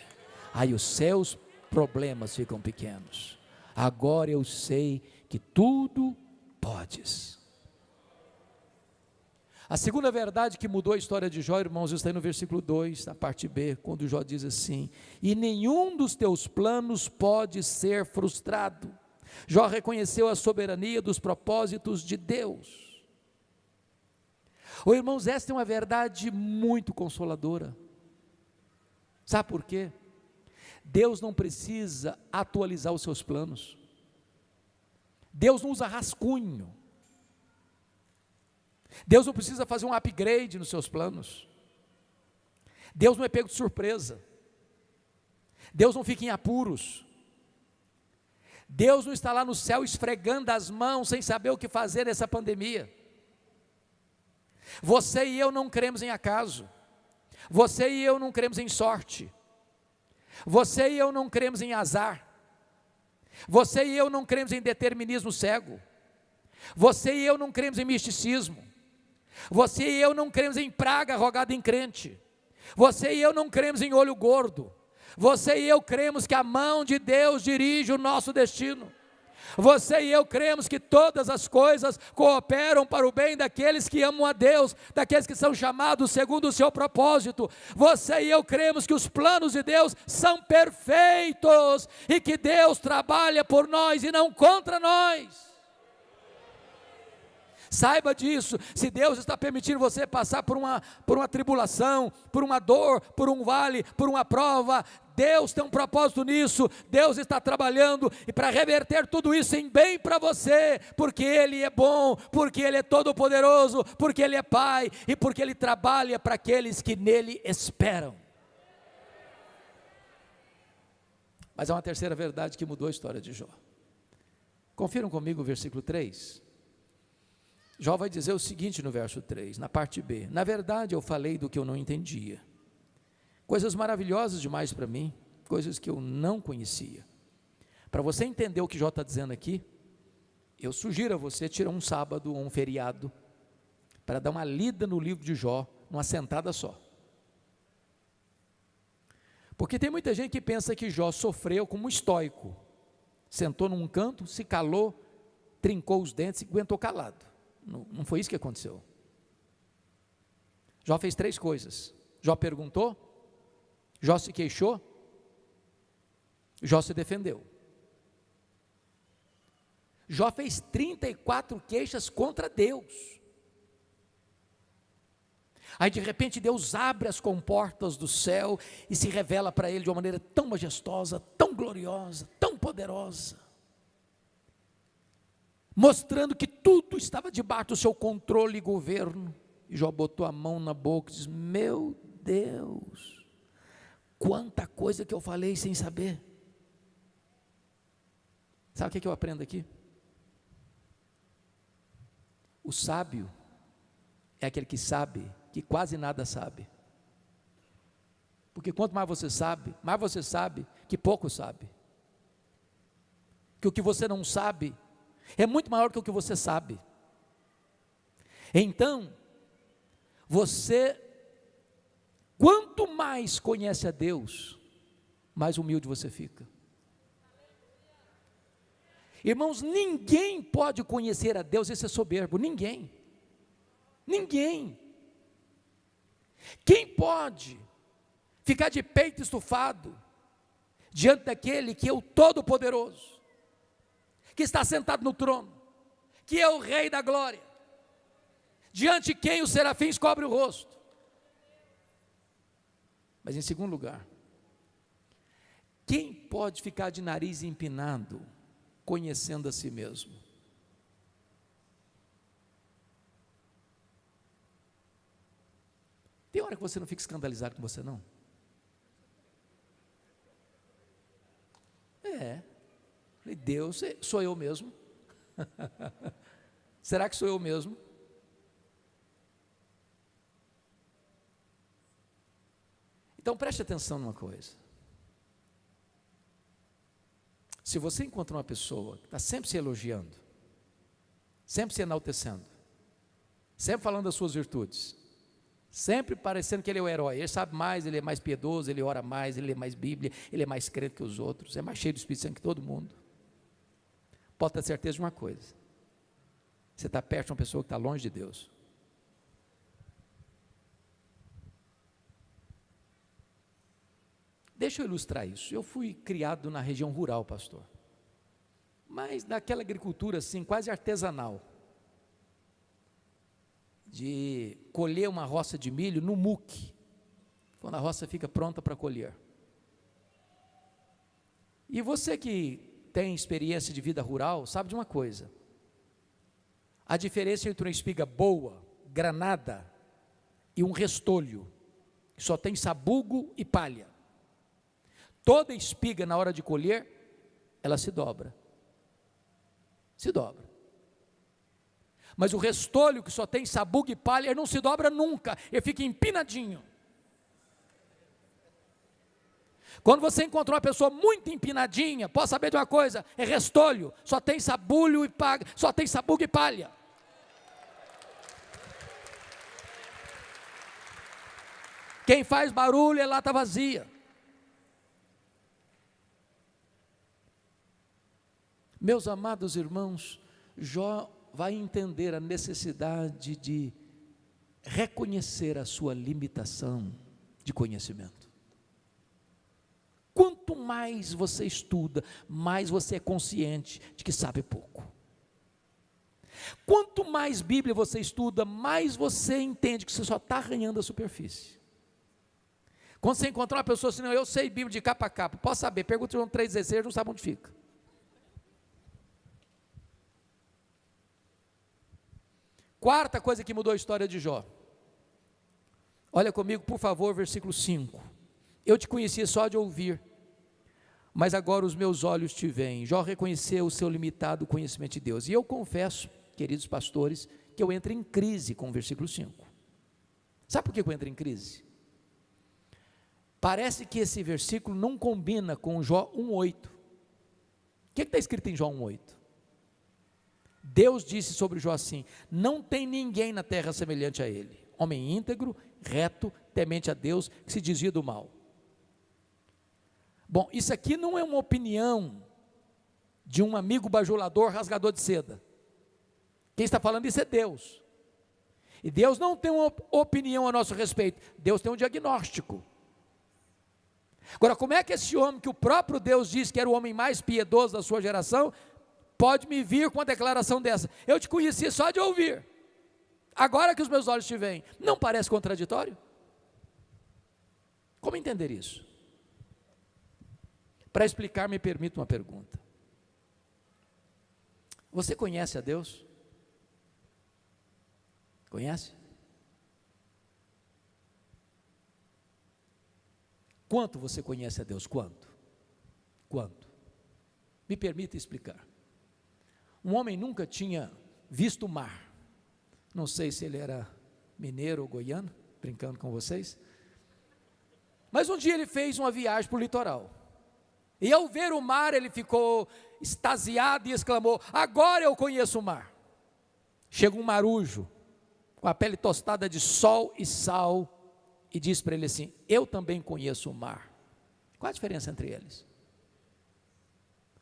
Aí os seus problemas ficam pequenos. Agora eu sei que tudo podes. A segunda verdade que mudou a história de Jó, irmãos, está aí no versículo 2, na parte B, quando Jó diz assim: e nenhum dos teus planos pode ser frustrado. Jó reconheceu a soberania dos propósitos de Deus. Irmãos, esta é uma verdade muito consoladora. Sabe por quê? Deus não precisa atualizar os seus planos. Deus não usa rascunho. Deus não precisa fazer um upgrade nos seus planos. Deus não é pego de surpresa. Deus não fica em apuros. Deus não está lá no céu esfregando as mãos sem saber o que fazer nessa pandemia. Você e eu não cremos em acaso. Você e eu não cremos em sorte. Você e eu não cremos em azar. Você e eu não cremos em determinismo cego. Você e eu não cremos em misticismo. Você e eu não cremos em praga rogada em crente. Você e eu não cremos em olho gordo. Você e eu cremos que a mão de Deus dirige o nosso destino. Você e eu cremos que todas as coisas cooperam para o bem daqueles que amam a Deus, daqueles que são chamados segundo o seu propósito. Você e eu cremos que os planos de Deus são perfeitos e que Deus trabalha por nós e não contra nós. Saiba disso. Se Deus está permitindo você passar por uma tribulação, por uma dor, por um vale, por uma prova, Deus tem um propósito nisso. Deus está trabalhando e para reverter tudo isso em bem para você, porque Ele é bom, porque Ele é todo poderoso, porque Ele é Pai e porque Ele trabalha para aqueles que nele esperam. Mas há uma terceira verdade que mudou a história de Jó. Confiram comigo o versículo 3. Jó vai dizer o seguinte no verso 3, na parte B: na verdade eu falei do que eu não entendia, coisas maravilhosas demais para mim, coisas que eu não conhecia. Para você entender o que Jó está dizendo aqui, eu sugiro a você tirar um sábado ou um feriado, para dar uma lida no livro de Jó, numa sentada só. Porque tem muita gente que pensa que Jó sofreu como um estoico, sentou num canto, se calou, trincou os dentes e aguentou calado. Não foi isso que aconteceu. Jó fez 3 coisas: Jó perguntou, Jó se queixou, Jó se defendeu. Jó fez 34 queixas contra Deus. Aí de repente Deus abre as comportas do céu e se revela para ele de uma maneira tão majestosa, tão gloriosa, tão poderosa, mostrando que tudo estava debaixo do seu controle e governo. E Jó botou a mão na boca e diz: meu Deus, quanta coisa que eu falei sem saber. Sabe o que eu aprendo aqui? O sábio é aquele que sabe que quase nada sabe. Porque quanto mais você sabe que pouco sabe. Que o que você não sabe é muito maior que o que você sabe. Então, você, quanto mais conhece a Deus, mais humilde você fica. Irmãos, ninguém pode conhecer a Deus e ser soberbo, ninguém. Quem pode ficar de peito estufado diante daquele que é o Todo-Poderoso, que está sentado no trono, que é o Rei da glória, diante de quem os serafins cobrem o rosto? Mas em segundo lugar, quem pode ficar de nariz empinado, conhecendo a si mesmo? Tem hora que você não fica escandalizado com você, não? Falei: Deus, sou eu mesmo? Será que sou eu mesmo? Então preste atenção numa coisa. Se você encontra uma pessoa que está sempre se elogiando, sempre se enaltecendo, sempre falando das suas virtudes, sempre parecendo que ele é o herói, ele sabe mais, ele é mais piedoso, ele ora mais, ele lê mais Bíblia, ele é mais crente que os outros, é mais cheio do Espírito Santo que todo mundo, pode ter certeza de uma coisa: você está perto de uma pessoa que está longe de Deus. Deixa eu ilustrar isso. Eu fui criado na região rural, pastor, mas naquela agricultura assim, quase artesanal, de colher uma roça de milho no muque, quando a roça fica pronta para colher. E você que tem experiência de vida rural, sabe de uma coisa: a diferença entre uma espiga boa, granada, e um restolho, que só tem sabugo e palha. Toda espiga, na hora de colher, ela se dobra. Se dobra. Mas o restolho, que só tem sabugo e palha, ele não se dobra nunca, ele fica empinadinho. Quando você encontrou uma pessoa muito empinadinha, pode saber de uma coisa: é restolho, só tem sabugo e palha. Quem faz barulho é lata vazia. Meus amados irmãos, Jó vai entender a necessidade de reconhecer a sua limitação de conhecimento. Quanto mais você estuda, mais você é consciente de que sabe pouco. Quanto mais Bíblia você estuda, mais você entende que você só está arranhando a superfície. Quando você encontrar uma pessoa assim: não, eu sei Bíblia de capa a capa, posso saber, pergunta João 3,16, não sabe onde fica. Quarta coisa que mudou a história de Jó. Olha comigo, por favor, versículo 5. Eu te conhecia só de ouvir, mas agora os meus olhos te veem. Jó reconheceu o seu limitado conhecimento de Deus. E eu confesso, queridos pastores, que eu entro em crise com o versículo 5. Sabe por que eu entro em crise? Parece que esse versículo não combina com Jó 1,8. O que está escrito em Jó 1,8? Deus disse sobre Jó assim: não tem ninguém na terra semelhante a ele, homem íntegro, reto, temente a Deus, que se desvia do mal. Bom, isso aqui não é uma opinião de um amigo bajulador, rasgador de seda. Quem está falando isso é Deus. E Deus não tem uma opinião a nosso respeito, Deus tem um diagnóstico. Agora, como é que esse homem, que o próprio Deus disse que era o homem mais piedoso da sua geração, pode me vir com uma declaração dessa? Eu te conheci só de ouvir, agora que os meus olhos te veem. Não parece contraditório? Como entender isso? Para explicar, me permita uma pergunta. Você conhece a Deus? Conhece? Quanto você conhece a Deus? Quanto? Quanto? Me permita explicar. Um homem nunca tinha visto o mar. Não sei se ele era mineiro ou goiano, brincando com vocês. Mas um dia ele fez uma viagem para o litoral. E ao ver o mar, ele ficou extasiado e exclamou: agora eu conheço o mar. Chega um marujo, com a pele tostada de sol e sal, e diz para ele assim: eu também conheço o mar. Qual a diferença entre eles?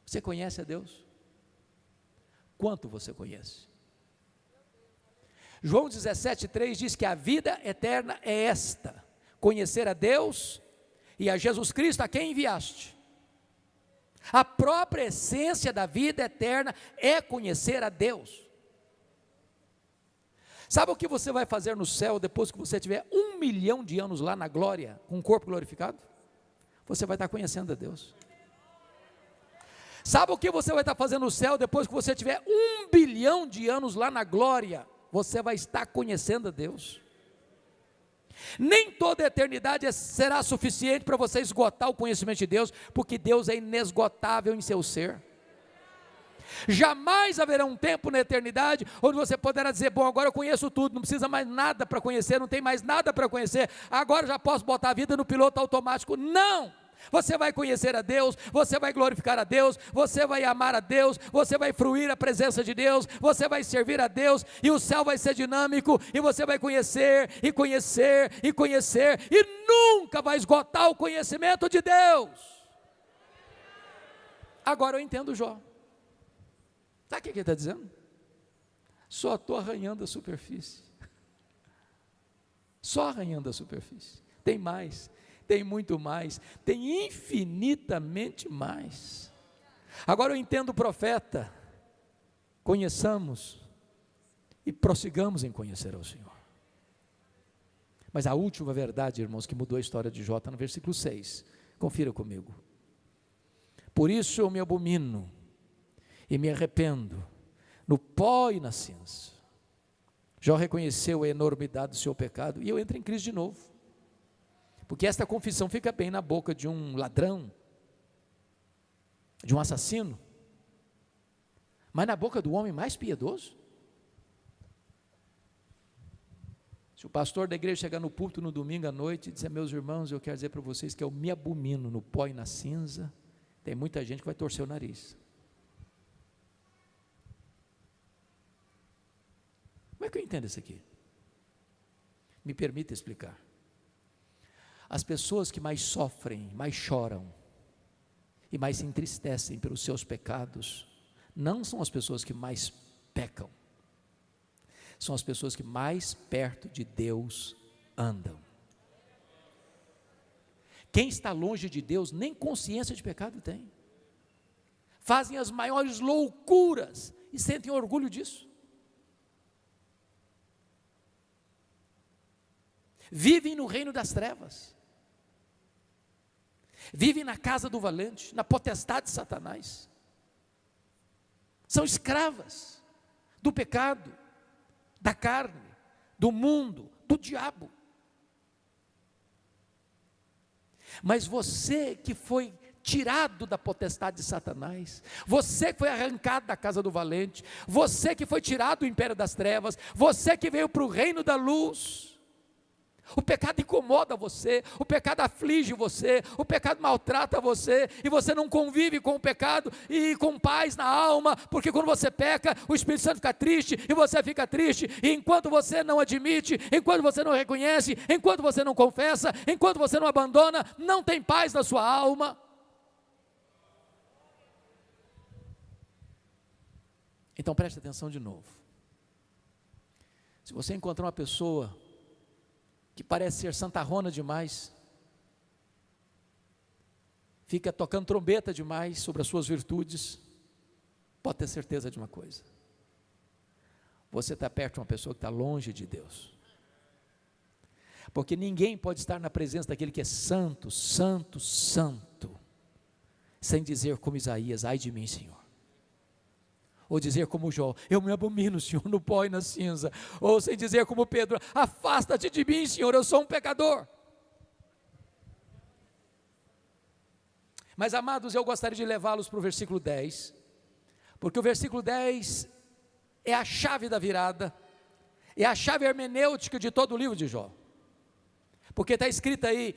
Você conhece a Deus? Quanto você conhece? João 17,3 diz que a vida eterna é esta: conhecer a Deus e a Jesus Cristo, a quem enviaste. A própria essência da vida eterna é conhecer a Deus. Sabe o que você vai fazer no céu depois que você tiver 1 milhão de anos lá na glória, com o corpo glorificado? Você vai estar conhecendo a Deus. Sabe o que você vai estar fazendo no céu depois que você tiver 1 bilhão de anos lá na glória? Você vai estar conhecendo a Deus. Nem toda a eternidade será suficiente para você esgotar o conhecimento de Deus, porque Deus é inesgotável em seu ser. Jamais haverá um tempo na eternidade onde você poderá dizer: bom, agora eu conheço tudo, não precisa mais nada para conhecer, não tem mais nada para conhecer, agora já posso botar a vida no piloto automático. Não! Você vai conhecer a Deus, você vai glorificar a Deus, você vai amar a Deus, você vai fruir a presença de Deus, você vai servir a Deus, e o céu vai ser dinâmico, e você vai conhecer, e conhecer, e conhecer, e nunca vai esgotar o conhecimento de Deus. Agora eu entendo Jó. Sabe o que ele está dizendo? Só estou arranhando a superfície. Só arranhando a superfície. Tem mais. Tem muito mais, tem infinitamente mais. Agora eu entendo o profeta: conheçamos e prossigamos em conhecer ao Senhor. Mas a última verdade, irmãos, que mudou a história de Jó, está no versículo 6. Confira comigo. Por isso eu me abomino e me arrependo no pó e na cinza. Jó reconheceu a enormidade do seu pecado, e eu entro em crise de novo, porque esta confissão fica bem na boca de um ladrão, de um assassino, mas na boca do homem mais piedoso? Se o pastor da igreja chegar no púlpito no domingo à noite e dizer: meus irmãos, eu quero dizer para vocês que eu me abomino no pó e na cinza, tem muita gente que vai torcer o nariz. Como é que eu entendo isso aqui? Me permita explicar. As pessoas que mais sofrem, mais choram e mais se entristecem pelos seus pecados, não são as pessoas que mais pecam, são as pessoas que mais perto de Deus andam. Quem está longe de Deus nem consciência de pecado tem, fazem as maiores loucuras e sentem orgulho disso. Vivem no reino das trevas, vivem na casa do valente, na potestade de Satanás, são escravas do pecado, da carne, do mundo, do diabo. Mas você que foi tirado da potestade de Satanás, você que foi arrancado da casa do valente, você que foi tirado do império das trevas, você que veio para o reino da luz, o pecado incomoda você, o pecado aflige você, o pecado maltrata você, e você não convive com o pecado e com paz na alma, porque quando você peca, o Espírito Santo fica triste, e você fica triste, e enquanto você não admite, enquanto você não reconhece, enquanto você não confessa, enquanto você não abandona, não tem paz na sua alma. Então preste atenção de novo. Se você encontrar uma pessoa que parece ser santarrona demais, fica tocando trombeta demais sobre as suas virtudes, pode ter certeza de uma coisa: você está perto de uma pessoa que está longe de Deus, porque ninguém pode estar na presença daquele que é santo, santo, santo, sem dizer como Isaías: ai de mim, Senhor. Ou dizer como Jó: eu me abomino, Senhor, no pó e na cinza. Ou sem dizer como Pedro: afasta-te de mim, Senhor, eu sou um pecador. Mas, amados, eu gostaria de levá-los para o versículo 10, porque o versículo 10 é a chave da virada, é a chave hermenêutica de todo o livro de Jó, porque está escrito aí: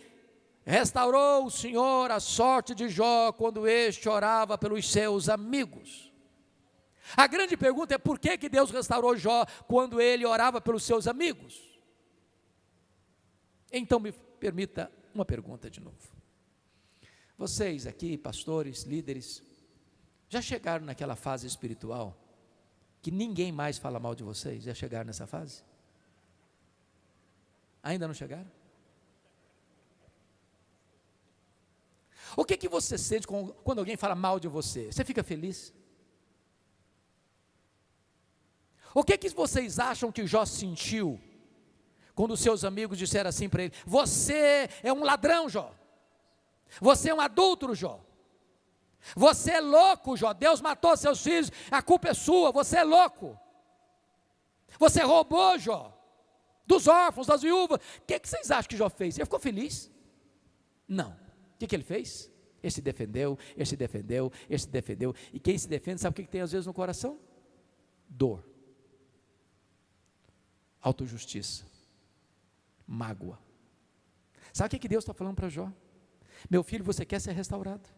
restaurou o Senhor a sorte de Jó quando este orava pelos seus amigos. A grande pergunta é: por que Deus restaurou Jó quando ele orava pelos seus amigos? Então me permita uma pergunta de novo. Vocês aqui, pastores, líderes, já chegaram naquela fase espiritual que ninguém mais fala mal de vocês? Já chegaram nessa fase? Ainda não chegaram? O que você sente quando alguém fala mal de você? Você fica feliz? O que vocês acham que Jó sentiu quando os seus amigos disseram assim para ele: você é um ladrão, Jó, você é um adúltero, Jó, você é louco, Jó, Deus matou seus filhos, a culpa é sua, você é louco, você roubou, Jó, dos órfãos, das viúvas. O que vocês acham que Jó fez? Ele ficou feliz? Não. O que ele fez? Ele se defendeu, ele se defendeu, ele se defendeu. E quem se defende, sabe o que tem às vezes no coração? Dor, autojustiça, mágoa. Sabe o que Deus está falando para Jó? Meu filho, você quer ser restaurado?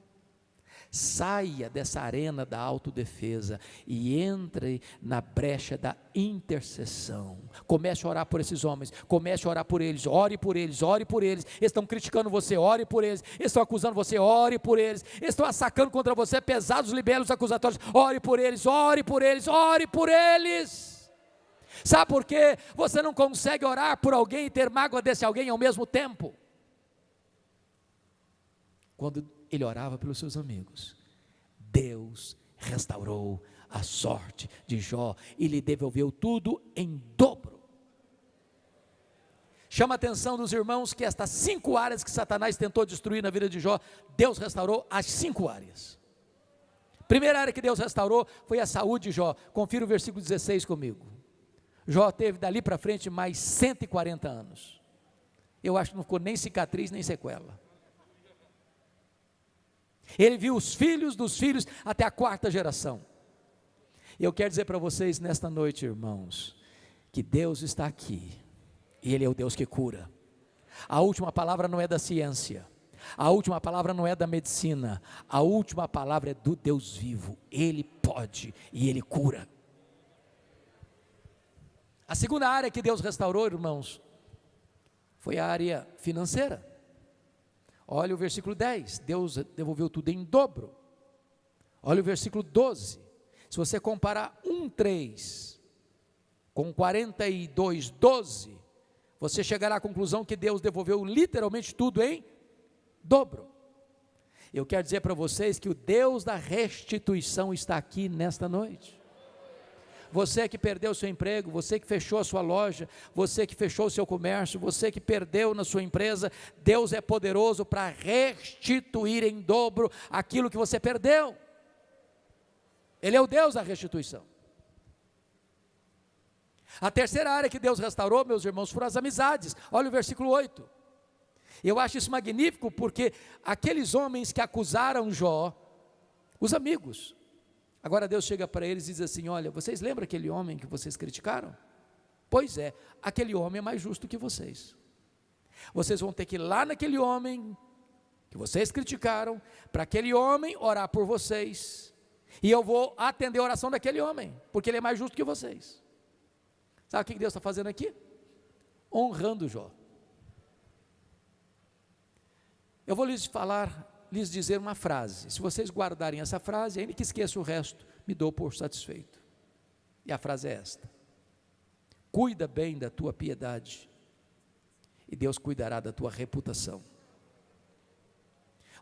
Saia dessa arena da autodefesa e entre na brecha da intercessão. Comece a orar por esses homens, comece a orar por eles, ore por eles, ore por eles. Eles estão criticando você, ore por eles. Eles estão acusando você, ore por eles. Eles estão assacando contra você pesados libelos acusatórios, ore por eles, ore por eles, ore por eles. Sabe por quê? Você não consegue orar por alguém e ter mágoa desse alguém ao mesmo tempo. Quando ele orava pelos seus amigos, Deus restaurou a sorte de Jó e lhe devolveu tudo em dobro. Chama a atenção dos irmãos que estas 5 áreas que Satanás tentou destruir na vida de Jó, Deus restaurou as 5 áreas. Primeira área que Deus restaurou foi a saúde de Jó. Confira o versículo 16 comigo. Jó teve dali para frente mais 140 anos. Eu acho que não ficou nem cicatriz, nem sequela. Ele viu os filhos dos filhos até a 4ª geração. Eu quero dizer para vocês nesta noite, irmãos, que Deus está aqui, e Ele é o Deus que cura. A última palavra não é da ciência, a última palavra não é da medicina, a última palavra é do Deus vivo. Ele pode e Ele cura. A segunda área que Deus restaurou, irmãos, foi a área financeira. Olha o versículo 10, Deus devolveu tudo em dobro. Olha o versículo 12, se você comparar 1:3 com 42:12, você chegará à conclusão que Deus devolveu literalmente tudo em dobro. Eu quero dizer para vocês que o Deus da restituição está aqui nesta noite. Você que perdeu o seu emprego, você que fechou a sua loja, você que fechou o seu comércio, você que perdeu na sua empresa, Deus é poderoso para restituir em dobro aquilo que você perdeu. Ele é o Deus da restituição. A terceira área que Deus restaurou, meus irmãos, foram as amizades. Olha o versículo 8. Eu acho isso magnífico porque aqueles homens que acusaram Jó, os amigos, agora Deus chega para eles e diz assim: olha, vocês lembram aquele homem que vocês criticaram? Pois é, aquele homem é mais justo que vocês. Vocês vão ter que ir lá naquele homem que vocês criticaram, para aquele homem orar por vocês, e eu vou atender a oração daquele homem, porque ele é mais justo que vocês. Sabe o que Deus está fazendo aqui? Honrando Jó. Eu vou lhes dizer uma frase. Se vocês guardarem essa frase, ainda que esqueça o resto, me dou por satisfeito. E a frase é esta: cuida bem da tua piedade, e Deus cuidará da tua reputação.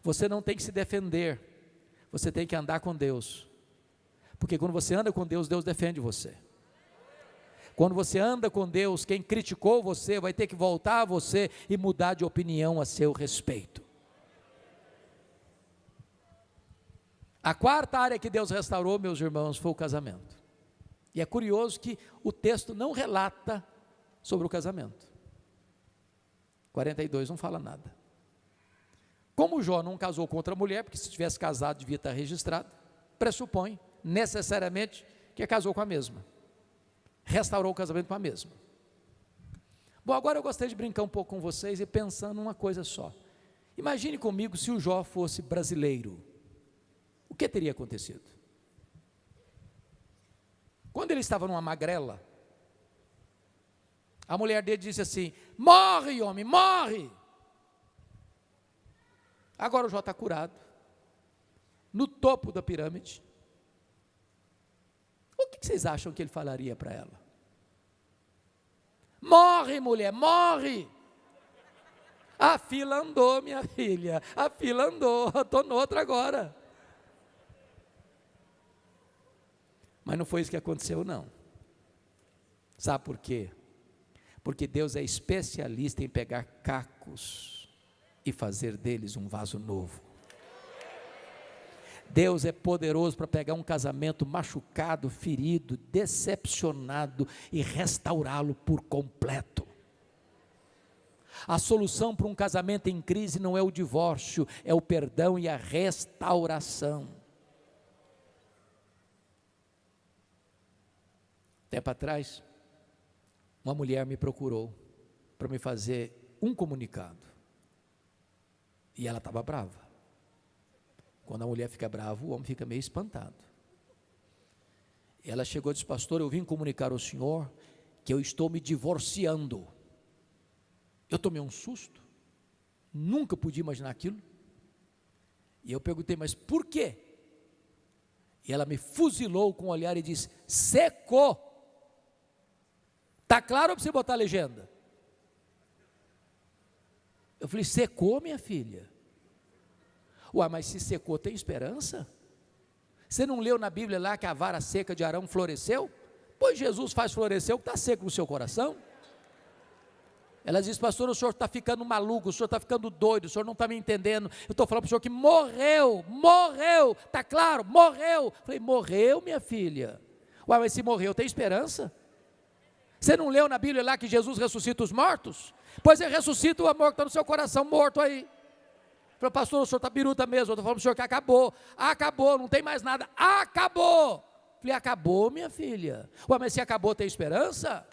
Você não tem que se defender, você tem que andar com Deus, porque quando você anda com Deus, Deus defende você. Quando você anda com Deus, quem criticou você vai ter que voltar a você e mudar de opinião a seu respeito. A quarta área que Deus restaurou, meus irmãos, foi o casamento. E é curioso que o texto não relata sobre o casamento. 42 não fala nada. Como Jó não casou com outra mulher, porque se tivesse casado devia estar registrado, pressupõe necessariamente que casou com a mesma. Restaurou o casamento com a mesma. Bom, agora eu gostaria de brincar um pouco com vocês e pensando numa coisa só. Imagine comigo se o Jó fosse brasileiro. O que teria acontecido? Quando ele estava numa magrela, a mulher dele disse assim: morre, homem, morre. Agora o Jó está curado, no topo da pirâmide. O que vocês acham que ele falaria para ela? Morre, mulher, morre. A fila andou, minha filha, a fila andou, estou noutra agora. Mas não foi isso que aconteceu, não. Sabe por quê? Porque Deus é especialista em pegar cacos e fazer deles um vaso novo. Deus é poderoso para pegar um casamento machucado, ferido, decepcionado e restaurá-lo por completo. A solução para um casamento em crise não é o divórcio, é o perdão e a restauração. Tempo atrás, uma mulher me procurou para me fazer um comunicado. E ela estava brava. Quando a mulher fica brava, o homem fica meio espantado. Ela chegou e disse: pastor, eu vim comunicar ao senhor que eu estou me divorciando. Eu tomei um susto, nunca podia imaginar aquilo. E eu perguntei: mas por quê? E ela me fuzilou com o olhar e disse: secou. Está claro para você botar a legenda? Eu falei: secou, minha filha? Ué, mas se secou, tem esperança? Você não leu na Bíblia lá que a vara seca de Arão floresceu? Pois Jesus faz florescer o que está seco no seu coração. Ela diz: pastor, o senhor está ficando maluco, o senhor está ficando doido, o senhor não está me entendendo. Eu estou falando para o senhor que morreu, está claro, morreu. Falei: morreu, minha filha? Ué, mas se morreu, tem esperança? Você não leu na Bíblia lá que Jesus ressuscita os mortos? Pois ele ressuscita o amor que está no seu coração morto aí. Falei: pastor, o senhor está biruta mesmo. Eu estou falando para o senhor que acabou, não tem mais nada, acabou. Falei: acabou, minha filha? Ué, mas se acabou, tem esperança?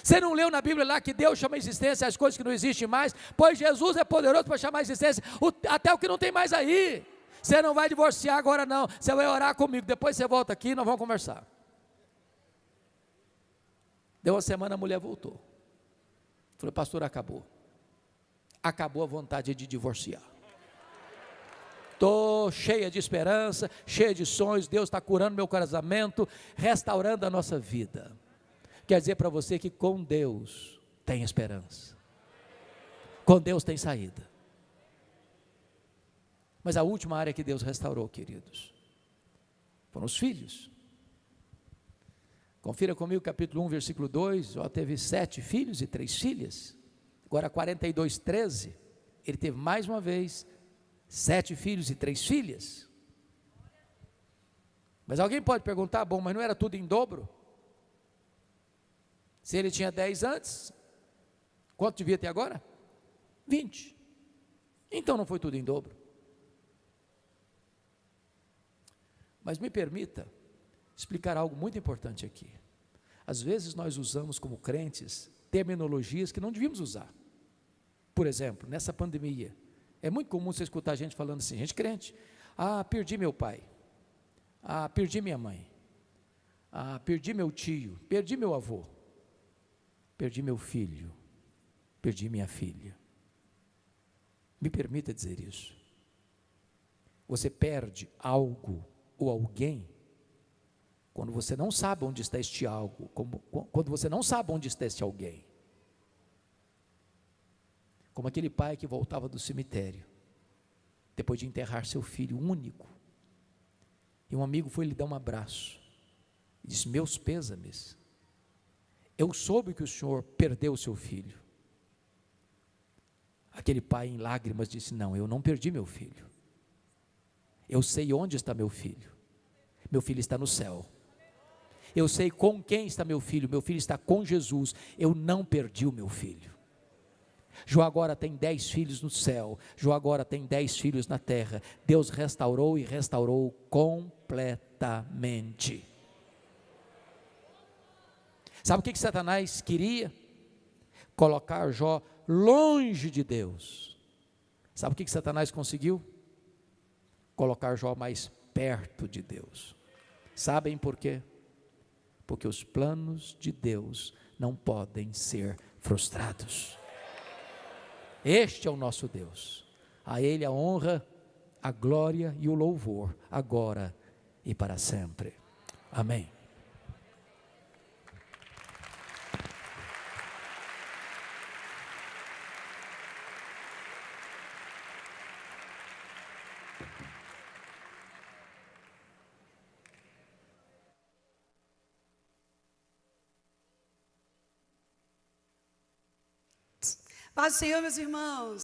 Você não leu na Bíblia lá que Deus chama a existência as coisas que não existem mais? Pois Jesus é poderoso para chamar a existência até o que não tem mais aí. Você não vai divorciar agora não, você vai orar comigo, depois você volta aqui e nós vamos conversar. Deu uma semana, a mulher voltou. Falei: pastor, acabou a vontade de divorciar. Estou cheia de esperança, cheia de sonhos, Deus está curando meu casamento, restaurando a nossa vida. Quer dizer para você que com Deus tem esperança, com Deus tem saída. Mas a última área que Deus restaurou, queridos, foram os filhos. Confira comigo capítulo 1, versículo 2, ó, teve 7 filhos e 3 filhas, agora 42, 13, ele teve mais uma vez 7 filhos e 3 filhas. Mas alguém pode perguntar: bom, mas não era tudo em dobro? Se ele tinha 10 antes, quanto devia ter agora? 20. Então não foi tudo em dobro. Mas me permita explicar algo muito importante aqui. Às vezes nós usamos como crentes terminologias que não devíamos usar. Por exemplo, nessa pandemia, é muito comum você escutar gente falando assim, gente crente: ah, perdi meu pai, ah, perdi minha mãe, ah, perdi meu tio, perdi meu avô, perdi meu filho, perdi minha filha. Me permita dizer isso. Você perde algo ou alguém quando você não sabe onde está este algo, quando você não sabe onde está este alguém. Como aquele pai que voltava do cemitério, depois de enterrar seu filho único, e um amigo foi lhe dar um abraço, e disse: meus pêsames, eu soube que o senhor perdeu o seu filho. Aquele pai em lágrimas disse: não, eu não perdi meu filho, eu sei onde está meu filho está no céu. Eu sei com quem está meu filho está com Jesus, eu não perdi o meu filho. João agora tem 10 filhos no céu, João agora tem 10 filhos na terra. Deus restaurou e restaurou completamente. Sabe o que Satanás queria? Colocar Jó longe de Deus. Sabe o que Satanás conseguiu? Colocar Jó mais perto de Deus. Sabem por quê? Porque os planos de Deus não podem ser frustrados. Este é o nosso Deus, a Ele a honra, a glória e o louvor, agora e para sempre. Amém. Paz do Senhor, meus irmãos.